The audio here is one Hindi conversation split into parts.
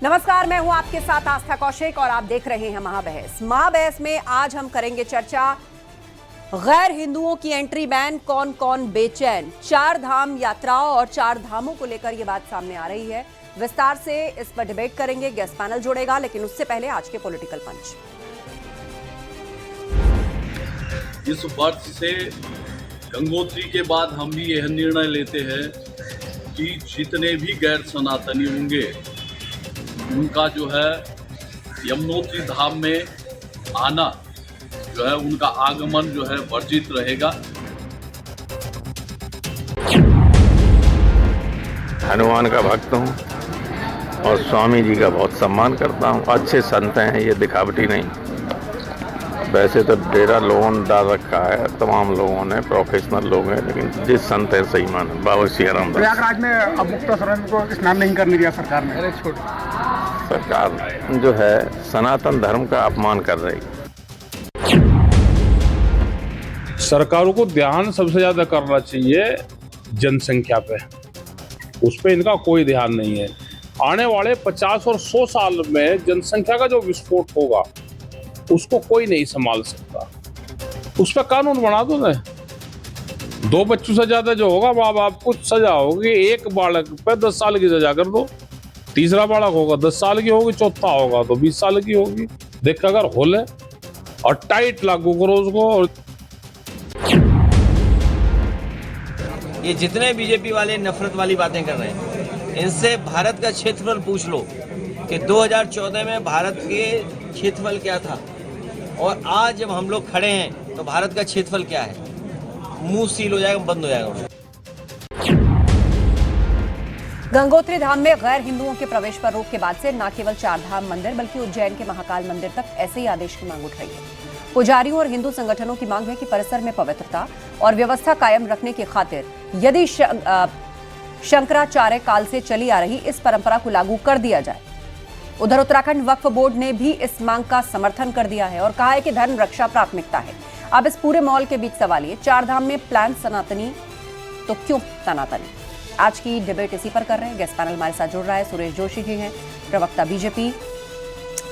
नमस्कार, मैं हूं आपके साथ आस्था कौशिक और आप देख रहे हैं महाबहस। महाबहस में आज हम करेंगे चर्चा गैर हिंदुओं की एंट्री बैन, कौन कौन बेचैन। चार धाम यात्राओं और चार धामों को लेकर यह बात सामने आ रही है। विस्तार से इस पर डिबेट करेंगे, गेस्ट पैनल जुड़ेगा, लेकिन उससे पहले आज के पॉलिटिकल पंच। इस वर्ष से गंगोत्री के बाद हम भी यह निर्णय लेते हैं कि जितने भी गैर सनातनी होंगे उनका जो है यमुनोत्री धाम में आना जो है, उनका आगमन जो है वर्जित रहेगा। हनुमान का भक्त हूँ और स्वामी जी का बहुत सम्मान करता हूँ। अच्छे संत हैं, ये दिखावटी नहीं। वैसे तो डेरा लोगों ने डाल रखा है, तमाम लोगों ने, प्रोफेशनल लोग हैं, लेकिन जिस संत है सही माने बाबा सियाराम। प्रयागराज में अब मुक्तेश्वर को स्नान नहीं करने दिया सरकार ने। सरकार जो है सनातन धर्म का अपमान कर रही है। सरकारों को ध्यान सबसे ज्यादा करना चाहिए जनसंख्या पे, उस पे इनका कोई ध्यान नहीं है। आने वाले 50 और 100 साल में जनसंख्या का जो विस्फोट होगा उसको कोई नहीं संभाल सकता। उस पर कानून बना दो ना। 2 बच्चों से ज्यादा जो होगा माँ बाप को सजा होगी। एक बालक पे 10 साल की सजा कर दो। तीसरा बालक होगा 10 साल की होगी, चौथा होगा तो 20 साल की होगी। देख अगर होले और टाइट लागू करो उसको। ये जितने बीजेपी वाले नफरत वाली बातें कर रहे हैं, इनसे भारत का क्षेत्रफल पूछ लो कि 2014 में भारत के क्षेत्रफल क्या था और आज जब हम लोग खड़े हैं तो भारत का क्षेत्रफल क्या है। मुंह सील हो जाएगा, बंद हो जाएगा। गंगोत्री धाम में गैर हिंदुओं के प्रवेश पर रोक के बाद से न केवल चार धाम मंदिर बल्कि उज्जैन के महाकाल मंदिर तक ऐसे ही आदेश की मांग उठ रही है। पुजारियों और हिंदू संगठनों की मांग है कि परिसर में पवित्रता और व्यवस्था कायम रखने की खातिर यदि शंकराचार्य काल से चली आ रही इस परंपरा को लागू कर दिया जाए। उधर उत्तराखंड वक्फ बोर्ड ने भी इस मांग का समर्थन कर दिया है और कहा है कि धर्म रक्षा प्राथमिकता है। अब इस पूरे माहौल के बीच सवाल ये, चार धाम में प्लान सनातनी तो क्यों सनातनी। आज की डिबेट इसी पर कर रहे हैं। गेस्ट पैनल हमारे साथ जुड़ रहा है। सुरेश जोशी जी हैं, प्रवक्ता बीजेपी,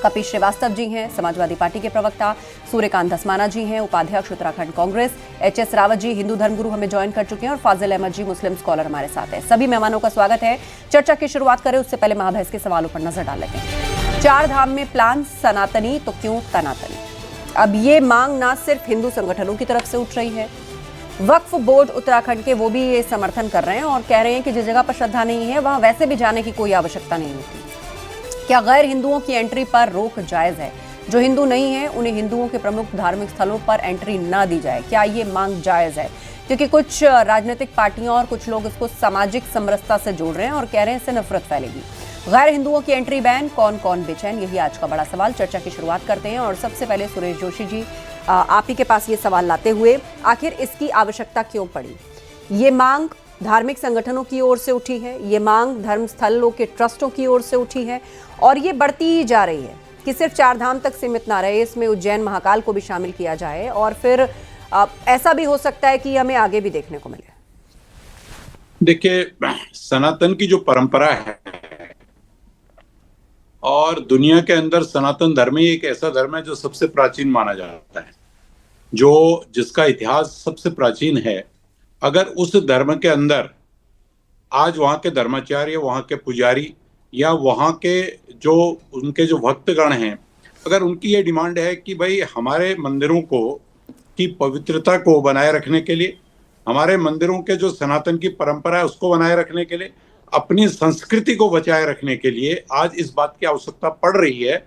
कपिल श्रीवास्तव जी हैं, समाजवादी पार्टी के प्रवक्ता, सूर्यकांत धस्माना जी हैं, उपाध्यक्ष उत्तराखंड कांग्रेस, एचएस रावत जी हिंदू धर्मगुरु हमें ज्वाइन कर चुके हैं और फाजिल अहमद जी मुस्लिम स्कॉलर हमारे साथ हैं। सभी मेहमानों का स्वागत है। चर्चा की शुरुआत करें उससे पहले महाबहस के सवालों पर नजर डाल लेते हैं। चार धाम में प्लान सनातनी तो क्यों तनातनी। अब ये मांग ना सिर्फ हिंदू संगठनों की तरफ से उठ रही है, वक्फ बोर्ड उत्तराखंड के वो भी ये समर्थन कर रहे हैं और कह रहे हैं कि जिस जगह पर श्रद्धा नहीं है वहां वैसे भी जाने की कोई आवश्यकता नहीं होती। क्या गैर हिंदुओं की एंट्री पर रोक जायज है? जो हिंदू नहीं है उन्हें हिंदुओं के प्रमुख धार्मिक स्थलों पर एंट्री ना दी जाए, क्या ये मांग जायज है? क्योंकि कुछ राजनीतिक पार्टियां और कुछ लोग इसको सामाजिक समरसता से जोड़ रहे हैं और कह रहे हैं इससे नफरत फैलेगी। गैर हिंदुओं की एंट्री बैन, कौन कौन बेचैन, यही आज का बड़ा सवाल। चर्चा की शुरुआत करते हैं और सबसे पहले सुरेश जोशी जी, आप ही के पास ये सवाल लाते हुए, आखिर इसकी आवश्यकता क्यों पड़ी? ये मांग धार्मिक संगठनों की ओर से उठी है, ये मांग धर्मस्थलों के ट्रस्टों की ओर से उठी है और ये बढ़ती ही जा रही है कि सिर्फ चार धाम तक सीमित ना रहे, इसमें उज्जैन महाकाल को भी शामिल किया जाए और फिर ऐसा भी हो सकता है कि हमें आगे भी देखने को मिले। देखिए, सनातन की जो परंपरा है और दुनिया के अंदर सनातन धर्म ही एक ऐसा धर्म है जो सबसे प्राचीन माना जाता है, जो जिसका इतिहास सबसे प्राचीन है। अगर उस धर्म के अंदर आज वहाँ के धर्माचार्य, वहाँ के पुजारी या वहाँ के जो उनके जो भक्तगण हैं, अगर उनकी ये डिमांड है कि भाई हमारे मंदिरों को की पवित्रता को बनाए रखने के लिए, हमारे मंदिरों के जो सनातन की परंपरा है उसको बनाए रखने के लिए, अपनी संस्कृति को बचाए रखने के लिए आज इस बात की आवश्यकता पड़ रही है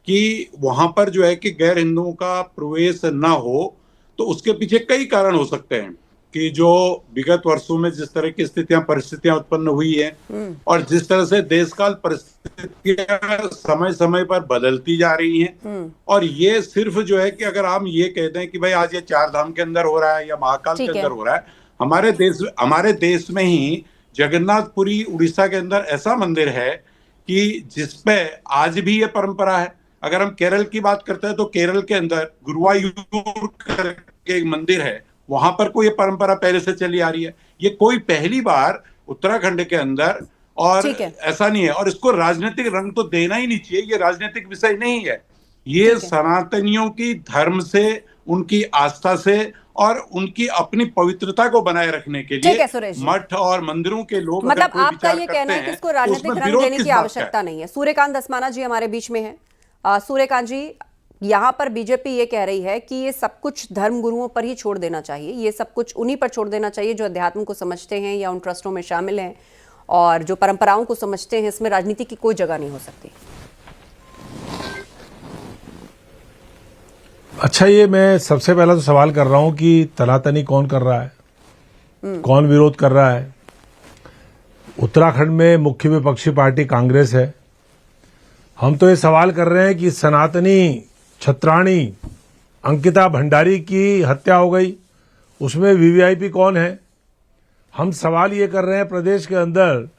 कि वहाँ पर जो है कि गैर हिंदुओं का प्रवेश ना हो, तो उसके पीछे कई कारण हो सकते हैं कि जो विगत वर्षों में जिस तरह की परिस्थितियां उत्पन्न हुई है और जिस तरह से देश काल परिस्थितियां समय समय पर बदलती जा रही हैं, और ये सिर्फ जो है कि अगर हम ये कहते हैं कि भाई आज ये चार धाम के अंदर हो रहा है या महाकाल के अंदर हो रहा है, हमारे देश में ही जगन्नाथपुरी उड़ीसा के अंदर ऐसा मंदिर है कि जिसपे आज भी ये परंपरा है। अगर हम केरल की बात करते हैं तो केरल के अंदर गुरुवायूर करके एक मंदिर है, वहां पर कोई परंपरा पहले से चली आ रही है। ये कोई पहली बार उत्तराखंड के अंदर और ठीक है। ऐसा नहीं है, और इसको राजनीतिक रंग तो देना ही नहीं चाहिए, ये राजनीतिक विषय नहीं है। ये ठीक है। सनातनियों की धर्म से, उनकी आस्था से और उनकी अपनी पवित्रता को बनाए रखने के ठीक है लिए सुरेश जी। मठ और मंदिरों के लोग अगर मतलब कोई आपका विचार ये करते कहना है कि हैं, इसको तो राजनीतिक उसमें रंग विरोध देने किस की बात का है? आवश्यकता नहीं है। सूर्यकांत धस्माना जी हमारे बीच में है। सूर्यकांत जी, यहाँ पर बीजेपी ये कह रही है कि ये सब कुछ धर्म गुरुओं पर ही छोड़ देना चाहिए, ये सब कुछ उन्हीं पर छोड़ देना चाहिए जो अध्यात्म को समझते हैं या उन ट्रस्टों में शामिल हैं, और जो परंपराओं को समझते हैं इसमें राजनीति की कोई जगह नहीं हो सकती। अच्छा, ये मैं सबसे पहला तो सवाल कर रहा हूं कि तनातनी कौन कर रहा है, कौन विरोध कर रहा है। उत्तराखंड में मुख्य विपक्षी पार्टी कांग्रेस है। हम तो ये सवाल कर रहे हैं कि सनातनी छत्राणी अंकिता भंडारी की हत्या हो गई, उसमें वीवीआईपी कौन है। हम सवाल ये कर रहे हैं प्रदेश के अंदर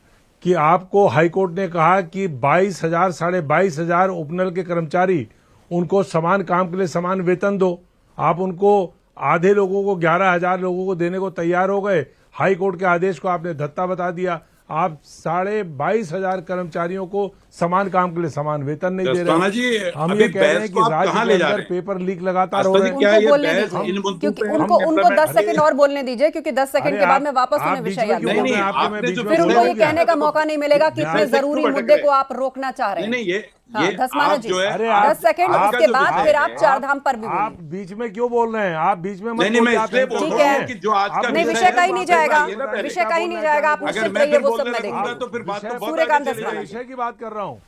कि आपको हाईकोर्ट ने कहा कि 22,000 22,500 उपनल के कर्मचारी, उनको समान काम के लिए समान वेतन दो। आप उनको आधे लोगों को 11,000 लोगों को देने को तैयार हो गए। हाई कोर्ट के आदेश को आपने धत्ता बता दिया। आप 22,500 कर्मचारियों को समान काम के लिए समान वेतन नहीं दे दस्ताना रहे। जी, हम अभी ये कह रहे हैं बहस कि को आप राज्य कहाँ के ले जा अंदर रहे हैं? पेपर लीक लगातार हो आस्था रहे जी, हैं। क्या उनको ये बोलने बहस दीजिए, इन मुद्दों क्योंकि पे उनको हम उनको 10 implement सेकंड और बोलने दीजिए, क्योंकि 10 सेकंड के बाद में वापस आप उन्हें बीच विषय में याद क्यों दिलाएंगे। बोल रहे हैं? नहीं, आपके मैं आपने बीच जो में फिर उनको बोला ये क्या? कहने का मौका नहीं मिलेगा कि इतने ध्यान से जरूरी क्यों भटक मुद्दे रहे को हैं? आप रोकना चाह रहे हैं। नहीं, हाँ, ये धस्माना आप जी, जो है, अरे 10 सेकंड, आपका उसके जो बाद विषय फिर है, आप चार धाम पर भी आप बोलिए। बीच में क्यों बोल रहे हैं? आप बीच में मत नहीं, मैं बोलिए, आप इसलिए एंकर बोल ठीक रहा है। हूँ कि जो आज का नहीं, विषय विषय है, कहीं नहीं वापस जाएगा, आइए ना पहले। विषय कहीं नहीं जाएगा, आप अगर निश्चित मैं रहिए, फिर वो बोलने सब मैं लगूंगा देखूंगा। तो फिर बात तो बहुत सूर्यकांत आगे चली धस्माना। जाएगी। विषय की बात कर रहा हूँ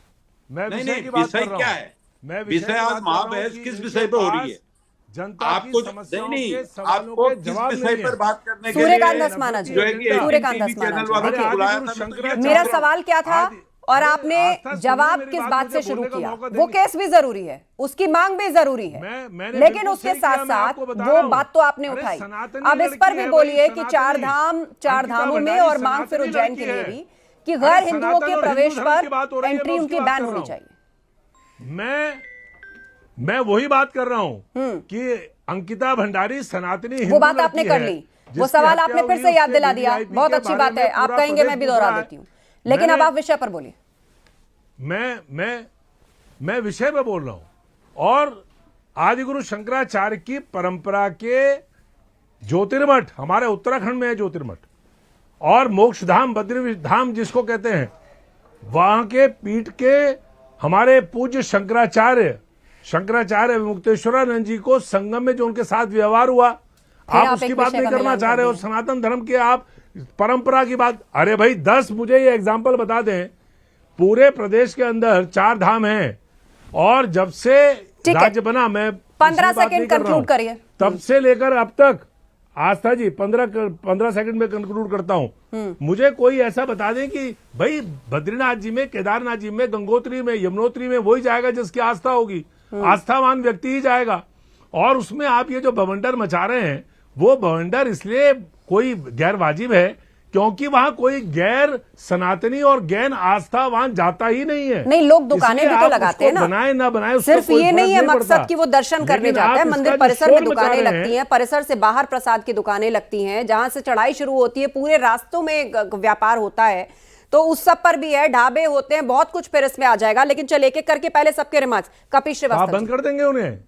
मैं, नहीं, विषय नहीं, की बात विषय कर रहा क्या हूँ। है? मैं विषय की आज बात कर रहा हूँ महाबहस कि किस इनके विषय पे हो रही पास है? जनता आपको की समस्याओं नहीं, के सवालों आपको के किस जवाब विषय नहीं पर है। बात करने के सूर्यकांत लिए धस्माना जी, जो है कि सूर्यकांत टीवी धस्माना चैनल जी, वालों देखिए, को बुलाया आदि था, गुरु मैं तो शंकराचार्य- ये मेरा चाह रहा हूं। सवाल क्या था और अरे, आपने आस्था सुनिए जवाब मेरी किस बात, बात मुझे से शुरू बोलने का किया। मौका वो देंगे। केस भी जरूरी है, उसकी मांग भी जरूरी है, मैंने लेकिन बिल्कुल उसके सही किया, साथ मैं साथ आपको बता वो रहा हूं। बात तो आपने अरे, उठाई। सनातनी अब इस लड़की पर भी है बोलिए भाई, कि चार सनातनी। धामों में अंकिता और मांग भंडारी फिर उज्जैन सनातनी के लिए लड़की भी है। कि अरे, गैर हिंदुओं सनातन के और प्रवेश हिंदू धर्म की पर बात हो रही है, एंट्री मैं उनकी उसकी बात बैन कर रहा होनी हूं। चाहिए। मैं वही बात कर रहा हूं कि अंकिता भंडारी सनातनी हिंदू वो बात आपने लड़की कर है, ली, वो जिसकी सवाल हत्या आपने फिर हुई, से याद उसके दिला दिया। VVIP बहुत के अच्छी बारे बात है, में आप पूरा कहेंगे मैं प्रदेश भी पूछ दोहरा रहा है। देती हूँ, लेकिन अब मैंने- आप विषय पर बोलिए। मैं विषय पे बोल रहा हूं। और आदिगुरु शंकराचार्य की परंपरा के ज्योतिर्मठ हमारे उत्तराखंड में है, ज्योतिर्मठ और मोक्षधाम बद्री धाम जिसको कहते हैं, वहां के पीठ के हमारे पूज्य शंकराचार्य मुक्तेश्वरानंद जी को संगम में जो उनके साथ व्यवहार हुआ, आप आप उसकी एक बात विषय नहीं का करना मिलान चाह कर रहे हो। दिए। सनातन धर्म के आप परंपरा की बात, अरे भाई 10 मुझे ये एग्जाम्पल बता दें। पूरे प्रदेश के अंदर 4 धाम हैं और जब से ठीक है। राज्य बना, मैं 15 दूसरी बात सेकंड नहीं कर रहा हूं, conclude करिए। तब से लेकर अब तक आस्था जी 15 सेकंड में कंक्लूड करता हूं। मुझे कोई ऐसा बता दें कि भाई बद्रीनाथ जी में, केदारनाथ जी में, गंगोत्री में, यमुनोत्री में वही जाएगा जिसकी आस्था होगी, आस्थावान व्यक्ति ही जाएगा। और उसमें आप ये जो बवंडर मचा रहे हैं, वो बवंडर इसलिए कोई गैर वाजिब है क्योंकि वहां कोई गैर सनातनी और गैर आस्थावान जाता ही नहीं है। नहीं, लोग दुकानें इसलिए भी तो आप लगाते हैं उसको ना। बनाए ना बनाए, उसका सिर्फ कोई ये फर्क नहीं है पड़ता। मकसद कि वो दर्शन करने लेकिन जाता आप है, इसका मंदिर जो परिसर में शोर मचा दुकानें रहे लगती हैं, परिसर से बाहर प्रसाद की दुकानें लगती हैं, जहां से चढ़ाई शुरू होती है पूरे रास्तों में व्यापार होता है, तो उस सब पर भी है, ढाबे होते हैं, बहुत कुछ फिर इसमें आ जाएगा। लेकिन चलिए एक एक करके पहले सबके रिमार्क्स। कपिल आप श्रीवास्तव बंद कर देंगे उन्हें?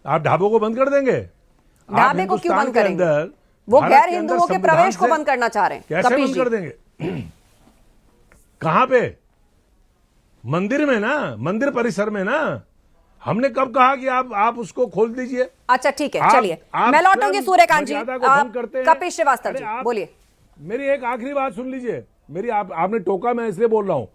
आप ढाबों को बंद कर देंगे? आप ढाबे को क्यों हिंदुस्तान बंद के करेंगे? अंदर, वो भारत गैर के अंदर हिंदुओं के संविधान प्रवेश को से बंद करना चाह रहे हैं कैसे कपिल बंद जी। कर देंगे? कहां पे? मंदिर में ना, मंदिर परिसर में ना। हमने कब कहा कि आप उसको खोल दीजिए? अच्छा ठीक है, आप- चलिए आप मैं लौटूंगी स्वयं सूर्यकांत जी। मर्यादा को भंग करते हैं। कपिल श्रीवास्तव अरे जी आप- बोलिए। मेरी एक आखिरी बात सुन लीजिए। आपने टोका, मैं इसलिए बोल रहा हूं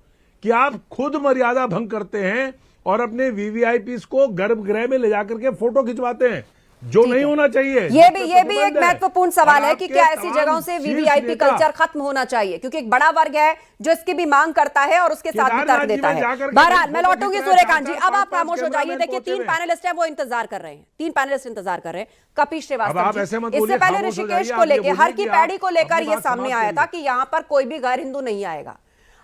कि आप खुद मर्यादा भंग करते हैं और अपने वीवीआईपी को गर्भगृह में ले जाकर के फोटो खिंचवाते हैं, जो नहीं होना चाहिए। ये भी एक महत्वपूर्ण सवाल है कि और क्या आपके ऐसी तमाम जगहों से शीर्ष वीवीआईपी नेता- कल्चर खत्म होना चाहिए, क्योंकि एक बड़ा वर्ग है जो इसकी भी मांग करता है और उसके साथ भी केदारनाथ तर्क जी देता में है। जाकर के बहरहाल मैं फोटो लौटूंगी खिंच रहे हैं, सूर्यकांत जी, अब आप 4-5 खामोश हो जाइए। कैमरामैन देखिए पहुंचे 3 हुए। पैनलिस्ट हैं, वो इंतजार कर रहे हैं, 3 पैनलिस्ट इंतजार कर रहे हैं। कपिल अब श्रीवास्तव आप जी, ऐसे मत इससे बोलिए, पहले खामोश हो ऋषिकेश जाइए, को आप ये लेकर, बोलिए हर की कि पैड़ी आप को लेकर अपनी ये बात सामने समाप्त आया था करिए। कि यहां पर कोई भी गैर हिंदू नहीं आएगा।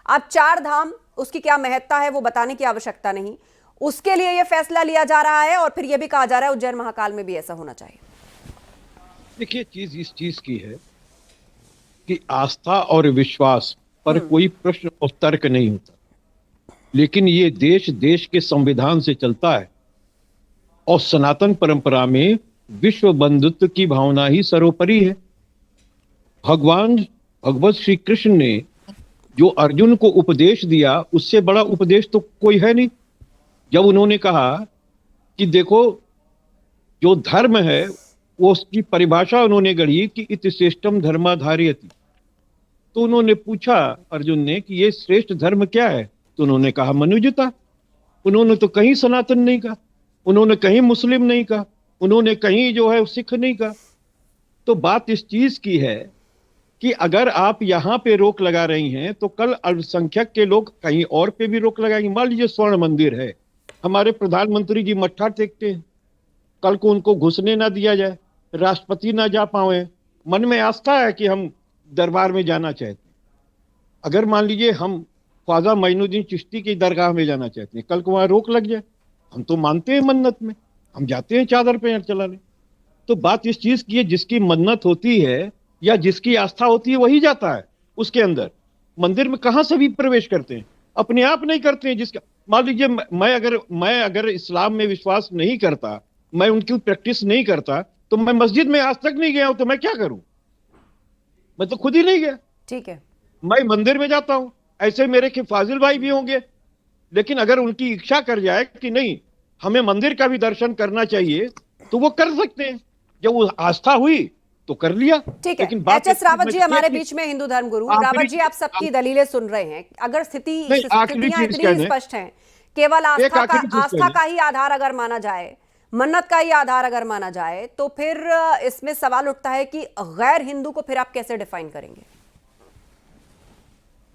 अब 4 धाम उसकी क्या महत्ता है वो बताने की आवश्यकता नहीं, उसके लिए यह फैसला लिया जा रहा है और फिर यह भी कहा जा रहा है उज्जैन महाकाल में भी ऐसा होना चाहिए। देखिए, चीज इस चीज की है कि आस्था और विश्वास पर कोई प्रश्न और तर्क नहीं होता। लेकिन ये देश देश के संविधान से चलता है और सनातन परंपरा में विश्व बंधुत्व की भावना ही सर्वोपरि है। भगवत श्री कृष्ण ने जो अर्जुन को उपदेश दिया, उससे बड़ा उपदेश तो कोई है नहीं। जब उन्होंने कहा कि देखो, जो धर्म है वो उसकी परिभाषा उन्होंने गढ़ी कि इति श्रेष्ठम धर्माधारयति। तो उन्होंने पूछा अर्जुन ने कि ये श्रेष्ठ धर्म क्या है, तो उन्होंने कहा मनुष्यता। उन्होंने तो कहीं सनातन नहीं कहा, उन्होंने कहीं मुस्लिम नहीं कहा, उन्होंने कहीं जो है सिख नहीं कहा। तो बात इस चीज की है कि अगर आप यहाँ पे रोक लगा रही हैं तो कल अल्पसंख्यक के लोग कहीं और पे भी रोक लगाएंगे। मान लीजिए स्वर्ण मंदिर है, हमारे प्रधानमंत्री जी मत्था टेकते हैं, कल को उनको घुसने ना दिया जाए, राष्ट्रपति ना जा पाए, मन में आस्था है कि हम दरबार में जाना चाहते हैं। अगर मान लीजिए हम ख्वाजा मोइनुद्दीन चिश्ती की दरगाह में जाना चाहते हैं, कल को वहां रोक लग जाए, हम तो मानते हैं मन्नत में, हम जाते हैं चादर पे चलाने। तो बात इस चीज की है, जिसकी मन्नत होती है या जिसकी आस्था होती है वही जाता है उसके अंदर। मंदिर में कहां से भी प्रवेश करते हैं, अपने आप नहीं करते हैं। जिसका मान लीजिए मैं अगर इस्लाम में विश्वास नहीं करता, मैं उनकी प्रैक्टिस नहीं करता, तो मैं मस्जिद में आज तक नहीं गया हूं, तो मैं क्या करूं? मैं तो खुद ही नहीं गया। ठीक है, मैं मंदिर में जाता हूं। ऐसे मेरे के फाजिल भाई भी होंगे, लेकिन अगर उनकी इच्छा कर जाए कि नहीं हमें मंदिर का भी दर्शन करना चाहिए, तो वो कर सकते हैं। जब वो आस्था हुई तो कर लिया। ठीक है। एच.एस. रावत जी हमारे बीच में, हिंदू धर्म गुरु रावत जी, आप सबकी दलीलें सुन रहे हैं। अगर स्थितियां इतनी स्पष्ट हैं, केवल आस्था का ही आधार अगर माना जाए, मन्नत का ही आधार अगर माना जाए, तो फिर इसमें सवाल उठता है कि गैर हिंदू को फिर आप कैसे डिफाइन करेंगे?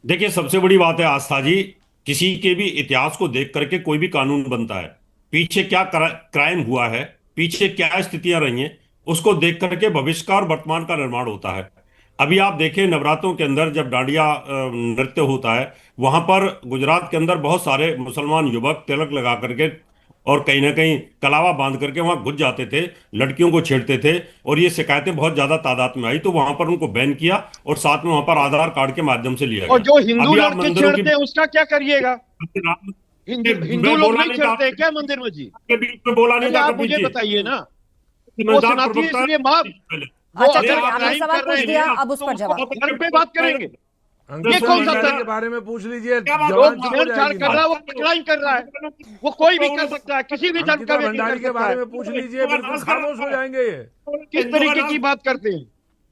देखिए, सबसे बड़ी बात है आस्था जी, किसी के भी इतिहास को देख करके कोई भी कानून बनता है। पीछे क्या क्राइम हुआ है, पीछे क्या स्थितियां रही हैं, उसको देख करके भविष्य का और वर्तमान का निर्माण होता है। अभी आप देखें, नवरात्रों के अंदर जब डांडिया नृत्य होता है, वहां पर गुजरात के अंदर बहुत सारे मुसलमान युवक तिलक लगा करके और कहीं ना कहीं कलावा बांध करके वहां घुस जाते थे, लड़कियों को छेड़ते थे, और ये शिकायतें बहुत ज्यादा तादाद में आई, तो वहां पर उनको बैन किया और साथ में वहां पर आधार कार्ड के माध्यम से लिया गया। और जो हिंदू लड़के छेड़ते हैं उसका क्या करिएगा? हिंदू लोग नहीं छेड़ते क्या मंदिर में जी? बोला नहीं था, आप मुझे बताइए ना। वो सनातनी इसलिए माफ। अच्छा, आपने सवाल पूछ दिया, अब उस पर जवाब। धर्म पे बात करेंगे। ये कौन सा धर्म के बारे में पूछ लीजिए। छेड़छाड़ कर रहा है, वो पिटवाई कर रहा है, वो कोई भी कर सकता है, किसी भी धर्म का व्यक्ति भंडारी के बारे में पूछ लीजिए, बिल्कुल खामोश हो जाएंगे। ये किस तरीके की बात करते हैं?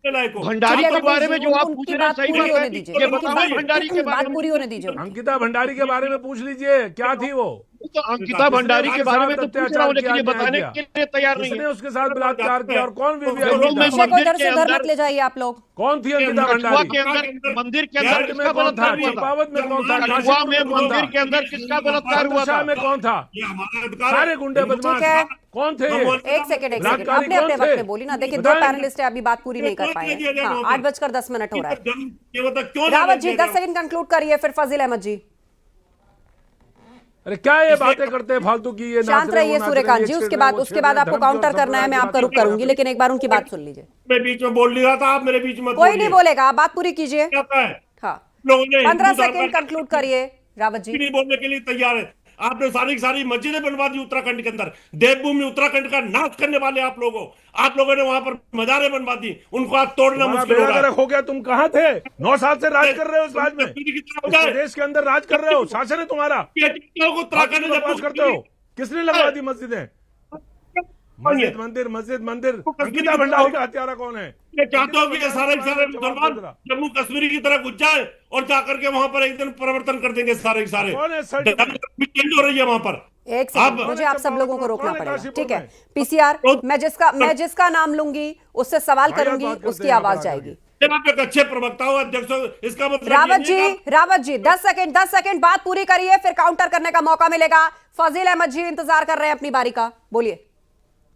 भंडारी के बारे में जो आप पूछ रहे हैं सही बात है। ये बताओ भंडारी के बारे में पूरी होने दीजिए। अंकिता भंडारी के बारे में पूछ लीजिए, क्या थी वो? तो अंकिता भंडारी के बारे में तो पूछ रहा हूँ, लेकिन ये बताने के लिए तैयार नहीं है। उसके साथ बलात्कार किया और कौन विषय को इधर से उधर मत ले जाइए आप लोग। कौन थी अंकिता भंडारी? के अंदर मंदिर के अंदर किसका बलात्कार हुआ था? चंपावत में कौन था? कठुआ में मंदिर के अंदर किसका बलात्कार हुआ था? में कौन था? सारे गुंडे बदमाश कौन थे? एक सेकंड अपने अपने वक्त में बोली ना। देखिए, 2 पैनलिस्ट है, अभी बात पूरी नहीं कर पाए। 8:10 हो रहा है। रावत जी 10 सेकंड कंक्लूड करिए, फिर फजील अहमद जी। अरे क्या ये बातें करते हैं फालतू की? ये शांत रहिए सूर्यकांत जी, उसके बाद आपको काउंटर करना है, मैं आपका रुख करूंगी, लेकिन एक बार उनकी बात सुन लीजिए। मैं बीच में बोल नहीं रहा था, आप मेरे बीच में कोई नहीं बोलेगा, आप बात पूरी कीजिए। हाँ, 15 सेकंड कंक्लूड करिए रावत जी। नहीं बोलने के लिए तैयार है। आपने सारी मस्जिदें बनवा दी उत्तराखंड के अंदर, देवभूमि उत्तराखंड का नाश करने वाले आप लोगों ने वहां पर मजारें बनवा दी, उनको आज तोड़ना मुश्किल हो गया। तुम कहाँ थे? 9 साल से राज कर रहे हो इस राज्य में, देश के अंदर राज कर रहे हो, शासन है तुम्हारा। उत्तराखंड में करते हो, किसने लगवा दी मस्जिदें? मंदिर। अंकिता भंडारी का हत्यारा कौन है? चाहते हो कि ये सारे मुसलमान जम्मू कश्मीर की तरह घुस जाए और जाकर के वहां पर एक दिन परिवर्तन कर देंगे सारे चेंज हो रही है वहां पर। एक सेकंड, मुझे आप सब लोगों को रोकना पड़ेगा, ठीक है? पीसीआर, मैं जिसका नाम लूंगी उससे सवाल करूंगी, उसकी आवाज जाएगी। आप अच्छे प्रवक्ता हो, अध्यक्ष हो, इसका मतलब रावत जी 10 सेकंड बात पूरी करिए, फिर काउंटर करने का मौका मिलेगा। फजील अहमद जी इंतजार कर रहे हैं अपनी बारी का, बोलिए।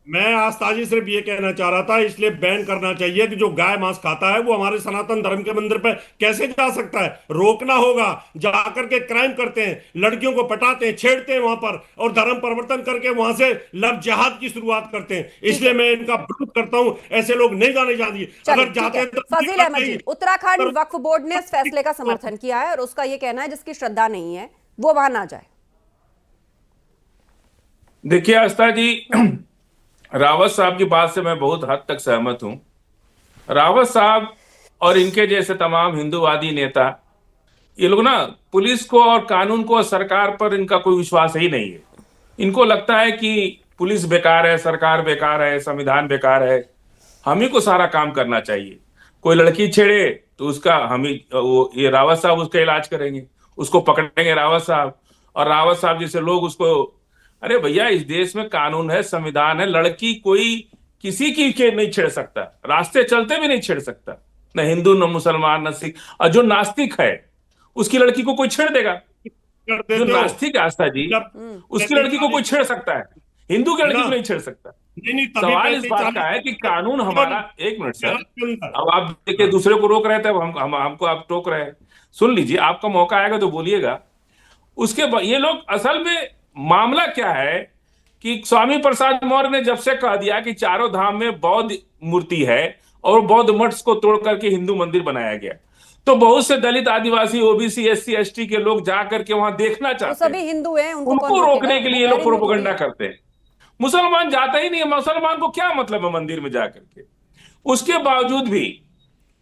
मैं आस्था जी सिर्फ ये कहना चाह रहा था, इसलिए बैन करना चाहिए कि जो गाय मांस खाता है वो हमारे सनातन धर्म के मंदिर पे कैसे जा सकता है। रोकना होगा। जाकर के क्राइम करते हैं, लड़कियों को पटाते हैं, छेड़ते हैं वहां पर, और धर्म परिवर्तन करके वहां से लव जिहाद की शुरुआत करते हैं। इसलिए मैं इनका विरोध करता हूं। ऐसे लोग नहीं जाने चाहिए। अगर जाते हैं तो फजील अहमद जी, उत्तराखंड वक्फ बोर्ड ने इस फैसले का समर्थन किया है और उसका यह कहना है जिसकी श्रद्धा नहीं है वो वहां ना जाए। देखिए आस्था जी, रावत साहब की बात से मैं बहुत हद तक सहमत हूं। रावत साहब और इनके जैसे तमाम हिंदूवादी नेता, ये लोग ना पुलिस को और कानून को और सरकार पर इनका कोई विश्वास ही नहीं है। इनको लगता है कि पुलिस बेकार है, सरकार बेकार है, संविधान बेकार है, हम ही को सारा काम करना चाहिए। कोई लड़की छेड़े तो उसका हम ही ये रावत साहब उसका इलाज करेंगे, उसको पकड़ेंगे रावत साहब, और रावत साहब जैसे लोग उसको। अरे भैया, इस देश में कानून है, संविधान है, लड़की कोई किसी की के नहीं छेड़ सकता, रास्ते चलते भी नहीं छेड़ सकता, न हिंदू न मुसलमान न सिख। और जो नास्तिक है उसकी लड़की को कोई छेड़ देगा? जो नास्तिक है आस्था जी, उसकी लड़की को कोई छेड़ सकता है, हिंदू की लड़की को नहीं छेड़ सकता। सवाल इस बात का है कि कानून हमारा। एक मिनट सर, अब आप देखिए दूसरे को रोक रहे थे, हमको आप टोक रहे हैं। सुन लीजिए, आपका मौका आएगा तो बोलिएगा। उसके ये लोग असल में मामला क्या है कि स्वामी प्रसाद मौर्य ने जब से कह दिया कि चारों धाम में बौद्ध मूर्ति है और बौद्ध मठ को तोड़ करके हिंदू मंदिर बनाया गया, तो बहुत से दलित, आदिवासी, ओबीसी, एससी, एसटी के लोग जाकर के वहां देखना चाहते हैं। सभी हिंदू हैं, उनको रोकने के लिए लोग प्रोपेगेंडा करते हैं। मुसलमान जाता ही नहीं है। मुसलमान को क्या मतलब है मंदिर में जाकर के? उसके बावजूद भी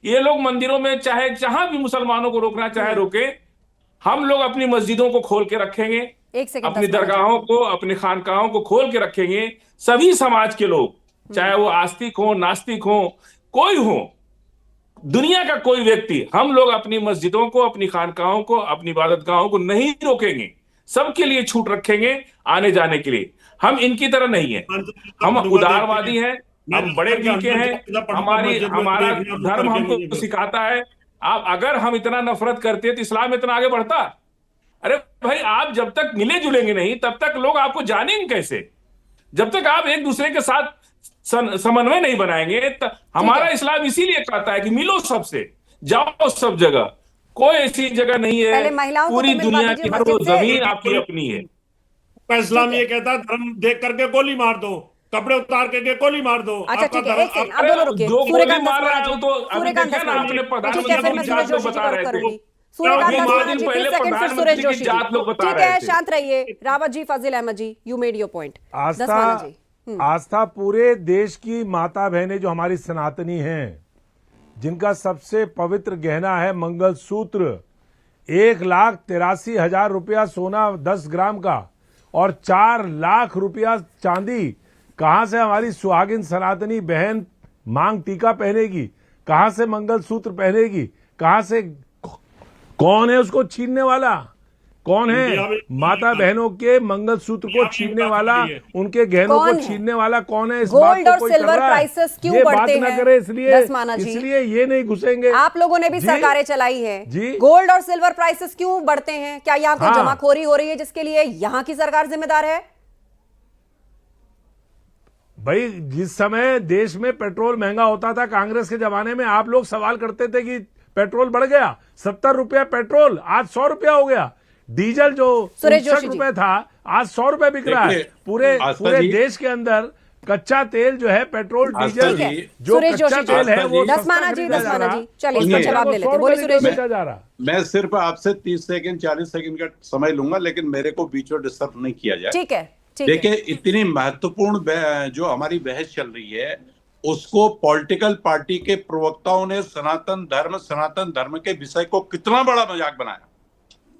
ये लोग मंदिरों में, चाहे जहां भी मुसलमानों को रोकना चाहे रोके, हम लोग अपनी मस्जिदों को खोल के रखेंगे, अपनी दरगाहों को, अपनी खानकाहों को खोल के रखेंगे। सभी समाज के लोग, चाहे वो आस्तिक हो, नास्तिक हो, कोई हो, दुनिया का कोई व्यक्ति, हम लोग अपनी मस्जिदों को, अपनी खानकाहों को, अपनी इबादतगाहों को नहीं रोकेंगे। सबके लिए छूट रखेंगे आने जाने के लिए। हम इनकी तरह नहीं है, हम उदारवादी हैं, हम बड़े दिल के हैं। हमारा धर्म हमको सिखाता है। आप अगर हम इतना नफरत करते तो इस्लाम इतना आगे बढ़ता? अरे भाई, आप जब तक मिले जुलेंगे नहीं तब तक लोग आपको जानेंगे कैसे? जब तक आप एक दूसरे के साथ समन्वय नहीं बनाएंगे। हमारा इस्लाम इसीलिए कहता है कि मिलो सबसे, जाओ सब जगह। कोई ऐसी जगह नहीं है पूरी दुनिया की, हर वो जमीन आपकी अपनी है। इस्लाम ये कहता है धर्म देख करके गोली मार दो, कपड़े उतार करके गोली मार दो। अच्छा ठीक है, आप दोनों रुकिए। सूर्यकांत दस मारा जी, सूर्यकांत दस मारा जी, ठीक है, फिर मैं सूरज जोशी की तरफ करूंगी। सूर्यकांत दस मारा जी, 30 सेकंड, फिर सूरज जोशी जी। ठीक है, शांत रहिए। रावत जी, फजील अहमद जी, यू मेड योर पॉइंट। आस्था पूरे देश की माता बहनें जो हमारी सनातनी हैं, जिनका सबसे पवित्र गहना है मंगलसूत्र, 1,83,000 रुपया सोना 10 ग्राम का और 4 लाख रुपया चांदी, कहां से हमारी सुहागिन सनातनी बहन मांग टीका पहनेगी? कहां से मंगलसूत्र पहनेगी? कहां से? कौन है उसको छीनने वाला? कौन है माता बहनों के मंगलसूत्र को छीनने वाला, उनके गहनों को छीनने वाला कौन है? इस बात को कोई कर रहा है? ये बात न करे, इसलिए ये नहीं घुसेंगे। आप लोगों ने भी सरकारें चलाई है जी, गोल्ड और सिल्वर प्राइसेस क्यों बढ़ते हैं? क्या यहाँ कोई जमाखोरी हो रही है जिसके लिए यहाँ की सरकार जिम्मेदार है? भाई, जिस समय देश में पेट्रोल महंगा होता था कांग्रेस के जमाने में, आप लोग सवाल करते थे कि पेट्रोल बढ़ गया। 70 रुपया पेट्रोल, आज 100 रुपया हो गया। डीजल जो 60 रुपए था, आज 100 रुपए बिक रहा है। पूरे देश के अंदर कच्चा तेल जो है, पेट्रोल, डीजल, जो कच्चा तेल है वो दसमाना जी, चलिए इसका जवाब ले लेते हैं। बोलिए सुरेश जी। मैं सिर्फ आपसे 30 सेकंड 40 सेकंड का समय लूंगा, लेकिन मेरे को बीच में डिस्टर्ब नहीं किया जाए। ठीक है। देखिए, इतनी महत्वपूर्ण जो हमारी बहस चल रही है, उसको पॉलिटिकल पार्टी के प्रवक्ताओं ने सनातन धर्म के विषय को कितना बड़ा मजाक बनाया।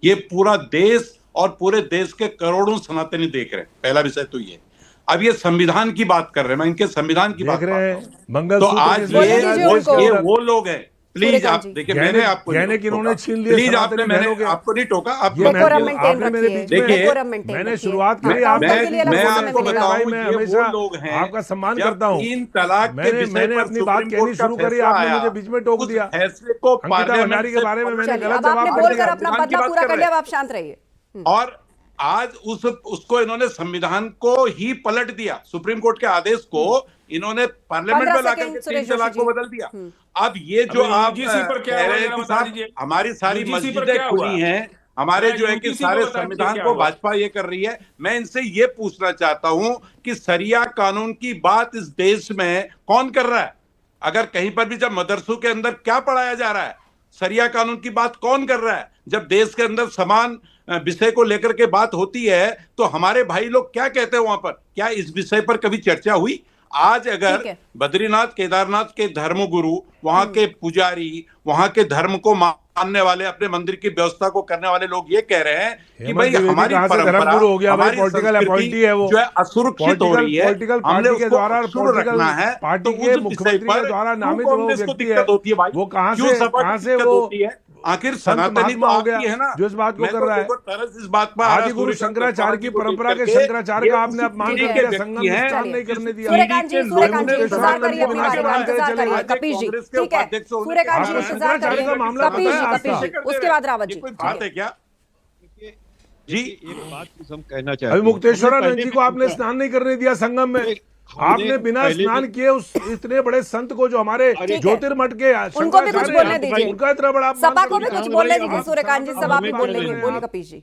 ये पूरा देश और पूरे देश के करोड़ों सनातनी देख रहे हैं। पहला विषय तो ये। अब ये संविधान की बात कर रहे हैं, मैं इनके संविधान की बात कर रहे हैं। तो आज ये वो लोग हैं। प्लीज आप देखिए, मैंने आपको किन्होंने छीन लिया, प्लीज आपने, मैंने आपको नहीं टोका। देखिए, मैंने शुरुआत करी, मैं आपको बताऊं, ये वो लोग हैं, आपका सम्मान करता हूँ। 3 तलाक के विषय पर मैंने अपनी बात कहनी शुरू करी, आपने मुझे बीच में टोक दिया। फैसले को पार्लियामेंट के बारे में मैंने गलत जवाब बोलकर अपना बदला पूरा कर लिया। आप शांत रहिए। और आज उसको इन्होंने संविधान को ही पलट दिया, सुप्रीम कोर्ट के आदेश को इन्होंने पार्लियामेंट में लाकर के 3 तलाक को बदल दिया। अब ये जो आप कह रहे हैं कि साहब हमारी सारी मस्जिदें खुली हैं, हमारे जो है कि सारे संविधान को भाजपा ये कर रही है, मैं इनसे ये पूछना चाहता हूं कि शरिया कानून की बात इस देश में कौन कर रहा है? अगर कहीं पर भी जब मदरसों के अंदर क्या पढ़ाया जा रहा है, शरिया कानून की बात कौन कर रहा है? जब देश के अंदर समान विषय को लेकर के बात होती है तो हमारे भाई लोग क्या कहते हैं वहां पर? क्या इस विषय पर कभी चर्चा हुई? आज अगर बद्रीनाथ केदारनाथ के धर्मगुरु, वहां के पुजारी, वहां के धर्म को मानने वाले, अपने मंदिर की व्यवस्था को करने वाले लोग ये कह रहे हैं कि भाई हमारी परंपरा, हमारी संस्कृति जो है असुरक्षित हो रही है, हमने उसको शुरू रखना है। पार्टी के मुख्यमंत्री के द्वारा नामित वो व्यक्ति है, वो कहां से वो आखिर सनातनी तो आपकी है ना, जो इस बात को कर रहा है। तरस इस बात पर आदि गुरु शंकराचार्य की परंपरा के शंकराचार्य का आपने अपमान कर दिया, संगम स्थान नहीं करने दिया। सूर्यकांत जी इंतजार करिए अपनी बारी का, इंतजार करिए कपिश जी, ठीक है सूर्यकांत जी इंतजार करिए, कपिश जी उसके बाद रावत जी। बात है क्या जी? एक बात हम कहना चाहते अभी मुक्तेश्वरानंद जी को आपने स्नान नहीं करने दिया संगम में, आपने बिना स्नान किए उस इतने बड़े संत को, जो हमारे ज्योतिर्मठ के, उनको भी कुछ बोलने दीजिए, उनका इतना बड़ा सपा को भी कुछ बोलने दीजिए। सूर्यकांत जी सब आप भी बोल लेंगे, बोलिए कपिश जी।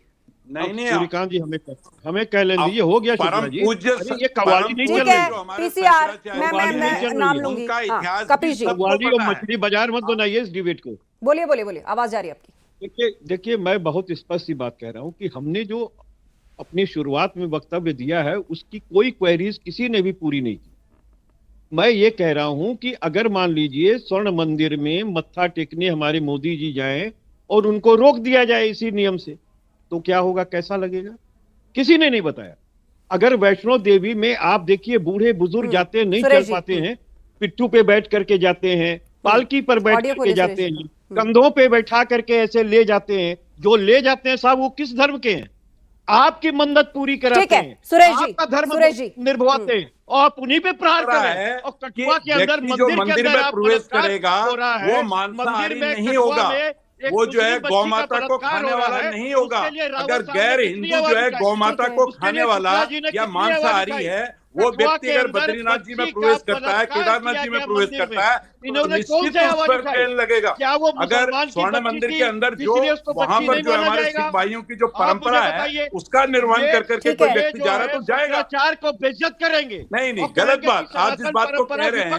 नहीं सूर्यकांत जी हमें कह लेने दीजिए, हो गया परम पूज्य ये कव्वाली नहीं चल ठीक है पीसीआर, मैं नाम लूंगी कपिश जी। कव्वाली और मछली बाजार मत बनाइए इस डिबेट को। बोलिए बोलिए बोलिए, आवाज जा रही है आपकी। देखिए मैं बहुत स्पष्ट सी बात कह रहा हूँ कि हमने जो अपनी शुरुआत में वक्तव्य दिया है उसकी कोई क्वेरीज किसी ने भी पूरी नहीं की। मैं ये कह रहा हूं कि अगर मान लीजिए स्वर्ण मंदिर में मत्था टेकने हमारे मोदी जी जाएं और उनको रोक दिया जाए इसी नियम से, तो क्या होगा, कैसा लगेगा? किसी ने नहीं बताया। अगर वैष्णो देवी में आप देखिए बूढ़े बुजुर्ग जाते हैं, नहीं चल पाते हैं, पिट्ठू पे बैठ करके जाते हैं, पालकी पर बैठ करके जाते हैं, कंधों पे बैठा करके ऐसे ले जाते हैं। जो ले जाते हैं साहब वो किस धर्म के हैं? आपकी मन्नत पूरी कराते हैं, आपका धर्म निर्भवाते हैं और आप उन्हीं पे प्रहार कर रहे हैं। और कठुआ के अंदर मंदिर में प्रवेश करेगा वो मांसाहारी नहीं होगा, वो जो है गौ माता को खाने वाला नहीं होगा। अगर गैर हिंदू जो है गौ माता को खाने वाला या मांसाहारी है, वो व्यक्ति अगर बद्रीनाथ जी में प्रवेश करता है, केदारनाथ जी में प्रवेश करता है, तो निश्चित उस पर ट्रेन लगेगा। अगर स्वर्ण मंदिर के अंदर जो वहां पर जो हमारे सिख भाइयों की जो परंपरा है उसका निर्वहन कर करके कोई व्यक्ति जा रहा है तो जाएगा, चार को बेइज्जत करेंगे। नहीं गलत बात। आप जिस बात को कह रहे हैं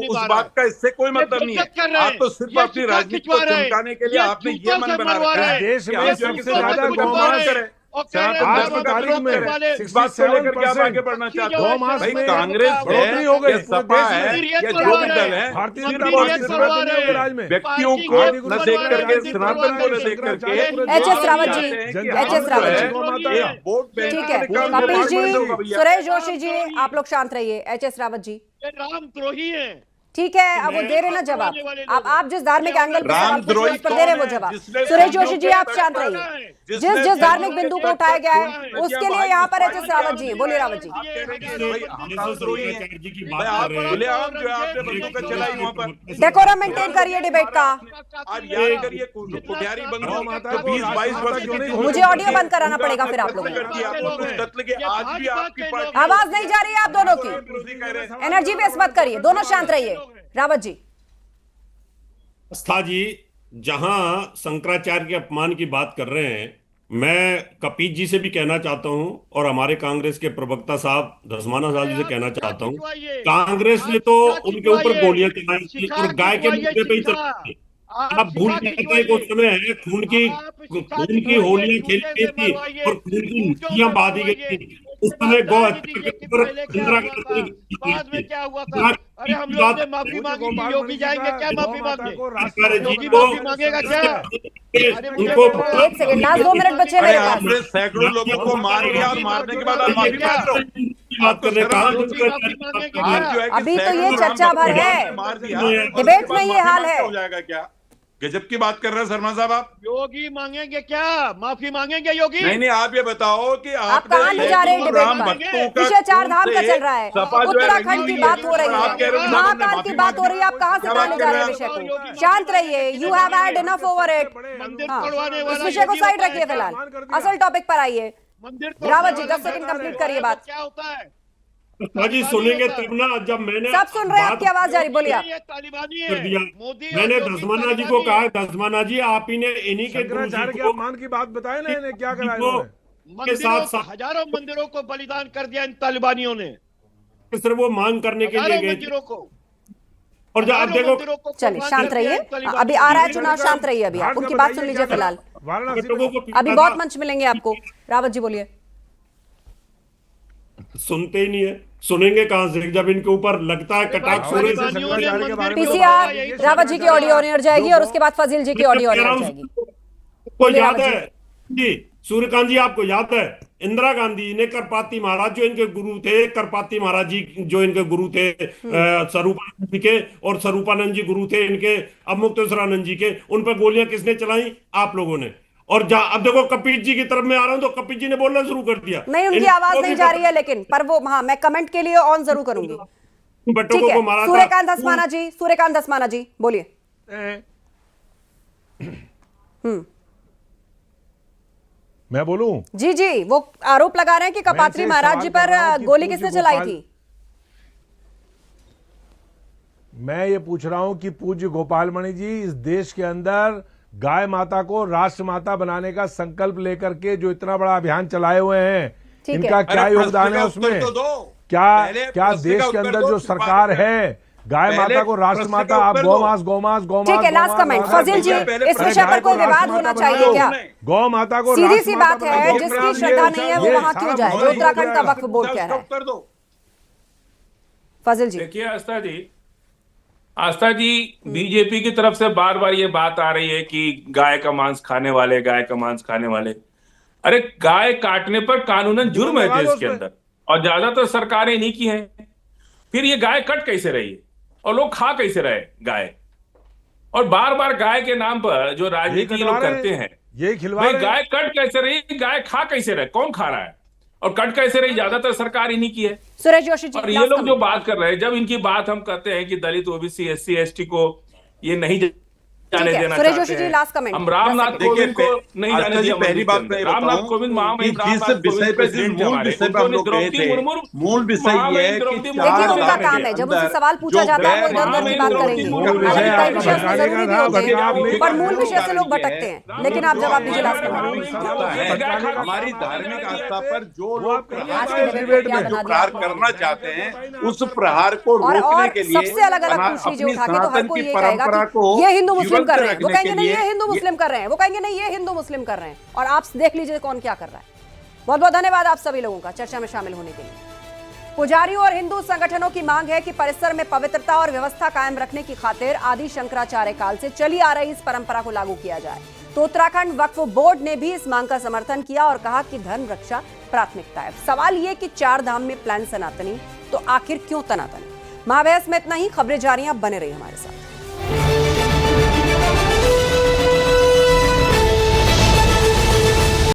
उस बात का इससे कोई मतलब नहीं है। आप तो सिर्फ अपनी राजनीति को चमकाने के लिए आपने ये मन बना रखा है देश में सबसे ज्यादा गौमांस है। आज की तारीख में 67% आगे बढ़ना चाहते गौ मांस भाई, में कांग्रेस बढ़ोतरी हो गई, सपा है या जो भी दल है, भारतीय जनता पार्टी राज में व्यक्तियों को न देख करके, सनातन को न देख करके एच.एस. रावत जी, एच.एस. रावत जी, ठीक है कपिल जी, सुरेश जोशी जी आप लोग शांत रहिए। एच.एस. रावत जी रामद्रोही है, ठीक है, अब वो दे रहे ना जवाब। अब आप जिस धार्मिक एंगल पर दे रहे वो जवाब। सुरेश जोशी जी आप शांत रहिए। जिस धार्मिक बिंदु को उठाया गया है उसके लिए यहाँ पर एच.एस. रावत जी, बोलिए रावत जी। डेकोरम मेंटेन करिए डिबेट का। मुझे ऑडियो बंद कराना पड़ेगा फिर आप लोगों को। आवाज नहीं जा रही है आप दोनों की, एनर्जी वेस्ट मत करिए, दोनों शांत रहिए। रावत जी। आस्था जी, जहां शंकराचार्य के अपमान की बात कर रहे हैं, मैं कपिल जी से भी कहना चाहता हूं और हमारे कांग्रेस के प्रवक्ता साहब धर्माना साहब जी से कहना चाहता हूं, कांग्रेस ने तो उनके ऊपर गोलियां चलाई थी और गाय के मुद्दे पे ही चलाई। आप भूल जाते हैं, कुछ समय है खून की होलियां खेली गई थी और खून की मुठ्ठियां बांधी गई थी। उस समय गौ क्या हुआ था? अरे हम लोग ने माफी मांगी, योगी जाएंगे क्या माफी मांगे? योगी माफी मांगेगा क्या? उनको एक सेकंड, लास्ट 2 मिनट बचे मेरे पास। सैकड़ों लोगों को मार दिया और मारने के बाद आप माफी मांग रहे हो। बात कर रहे हैं, अभी तो ये चर्चा भर है, डिबेट में ये हाल है। हो जाएगा क्या? गजब की बात कर रहे हैं शर्मा साहब आप। योगी मांगेंगे क्या? माफी मांगेंगे योगी? नहीं आप ये बताओ कि आप कहां ले जा रहे हैं डिबेट पर? पीछे 4 धाम का चल रहा है, उत्तराखंड की बात हो रही है, महाकाल की बात हो रही है, आप कहां से कहां ले जा रहे हैं विषय को? शांत रहिए, you have had enough over it. इस विषय को साइड रखिए फिलहाल, असल टॉपिक पर आइए। रावत जी 10 सेकंड कंप्लीट करिए बात। क्या होता है? जी सुनेंगे तब ना, जब मैंने सब सुन रहे हैं, आपकी आवाज जा रही, बोलिए आप। ये तालिबानी कर दिया। है। मोदी मैंने और योगी धर्माना जी को तालिबानी कहा, है। धर्माना जी आप ही ने इन्हीं के गुरु शंकराचार्य जी के को अपमान की बात बताए ना इन्हें, क्या करा को- इन्होंने? के साथ साथ हजारों मंदिरों को बलिदान कर दिया इन तालिबानियों ने, सिर्फ वो मांग करने के लिए हजारों गए थे। मंदिरों को। और जब आप हजारों देखो मंदिरों को चलिए कुर्बान शांत कर दिया रहिए, इन तालिबानियों अभी आ रहा है ने। चुनाव, शांत रहिए अभी, आप उनकी बात सुन लीजिए फिलहाल, वाराणसी लोगों में को अभी बहुत मंच मिलेंगे आपको। रावत जी बोलिए। सुनते ही नहीं है, सुनेंगे कहां से जब इनके ऊपर लगता है कटाक्ष हो रहे से शंकराचार्य के बारे में पीसीआर रावत जी की ऑडियो ऑन एयर जाएगी और उसके बाद फजील जी की ऑडियो ऑन एयर जाएगी। को याद रावत है जी, सूर्यकांत जी आपको याद है इंदिरा गांधी ने करपाती महाराज जो इनके गुरु थे, करपाती महाराज जी जो इनके गुरु थे, स्वरूपानंद जी के, और स्वरूपानंद जी गुरु थे इनके अब मुक्तेश्वरानंद जी के, उन पर गोलियां किसने चलाई? आप लोगों ने। और अब देखो कपिल जी की तरफ में आ रहा हूं तो कपिल जी ने बोलना शुरू कर दिया। नहीं, उनकी आवाज नहीं जा रही है लेकिन, पर वो हाँ मैं कमेंट के लिए ऑन जरूर करूंगी। बटों ठीक है, को मारा था। सूर्यकांत धस्माना जी, सूर्यकांत धस्माना जी बोलिए। मैं बोलूं? जी जी, वो आरोप लगा रहे हैं कि कपात्री महाराज जी पर गोली किसने चलाई थी? मैं ये पूछ रहा हूं कि पूज्य गोपाल मणि जी इस देश के अंदर गाय माता को राष्ट्र माता बनाने का संकल्प लेकर के जो इतना बड़ा अभियान चलाए हुए हैं, ठीक इनका है। क्या योगदान है उसमें? क्या देश के अंदर जो सरकार है गाय माता को राष्ट्र माता, आप गौमास ठीक है, लास्ट कमेंट फजील जी, इस विषय पर कोई विवाद होना चाहिए क्या? गौ माता को सीधी राष्ट्र सी माता बात है, बनाने जिसकी के श्रद्धा लिए नहीं है वो ये वहां सारा क्यों जाए, जो माहौल उत्तराखंड का वक्फ बोर्ड कह रहा है। कर दो। फजील जी देखिए आस्था जी बीजेपी की तरफ से बार बार ये बात आ रही है कि गाय का मांस खाने वाले, गाय का मांस खाने वाले। अरे गाय काटने पर कानूनन जुर्म है देश के अंदर, और ज्यादातर सरकारें इन्हीं की हैं। फिर ये गाय कट कैसे रही है और लोग खा कैसे रहे गाय? और बार बार गाय के नाम पर जो राजनीति लोग करते हैं, ये खिलवाड़ भाई है। गाय कट कैसे रही, गाय खा कैसे रहे, कौन खा रहा है? और कट कैसे रही, ज्यादातर सरकार इन्हीं की है। सुरेश जोशी जी, और ये लोग जो बात कर रहे हैं, जब इनकी बात हम कहते हैं कि दलित ओबीसी एससी एसटी को ये नहीं जाने देना सुरेश जोशी चाहते जी, हैं, लास्ट कमेंट। हम रामनाथ कोविंद को नहीं जाने दिया। पहली बात मैं रामनाथ कोविंद महामहिम रामनाथ कोविंद प्रेसिडेंट थे हमारे, उनको द्रौपदी मुर्मू मूल विषय ये है कि देखिए उनका काम है, जब उनसे सवाल पूछा जाता है वो इधर उधर की बात करेंगे, हालांकि कई विषय उसमें जरूरी भी होते हैं, पर मूल विषय से लोग भटकते हैं। लेकिन आप जवाब दीजिए लास्ट कमेंट। हमारी धार्मिक आस्था पर जो लोग आज के डिबेट में जो प्रहार करना चाहते हैं उस प्रहार को रोकने के लिए सबसे अलग अलग पूछ लीजिए उठा के, तो हर कोई ये कहेगा कि ये हिंदू मुस्लिम कर रहे हैं, वो कहेंगे नहीं ये हिंदू मुस्लिम कर रहे हैं, वो कहेंगे नहीं ये हिंदू मुस्लिम कर रहे हैं। और आप देख लीजिए कौन क्या कर रहा है। बहुत बहुत धन्यवाद आप सभी लोगों का चर्चा में शामिल होने के लिए। पुजारियों और हिंदू संगठनों की मांग है कि परिसर में पवित्रता और व्यवस्था कायम रखने की खातिर आदि शंकराचार्य काल से चली आ रही इस परंपरा को लागू किया जाए। तो उत्तराखंड वक्फ बोर्ड ने भी इस मांग का समर्थन किया और कहा कि धर्म रक्षा प्राथमिकता है। सवाल ये कि 4 धाम में प्लान सनातनी, तो आखिर क्यों तनातनी? महाबहस में इतना ही। खबरें जारी हैं, बने रहिए हमारे साथ।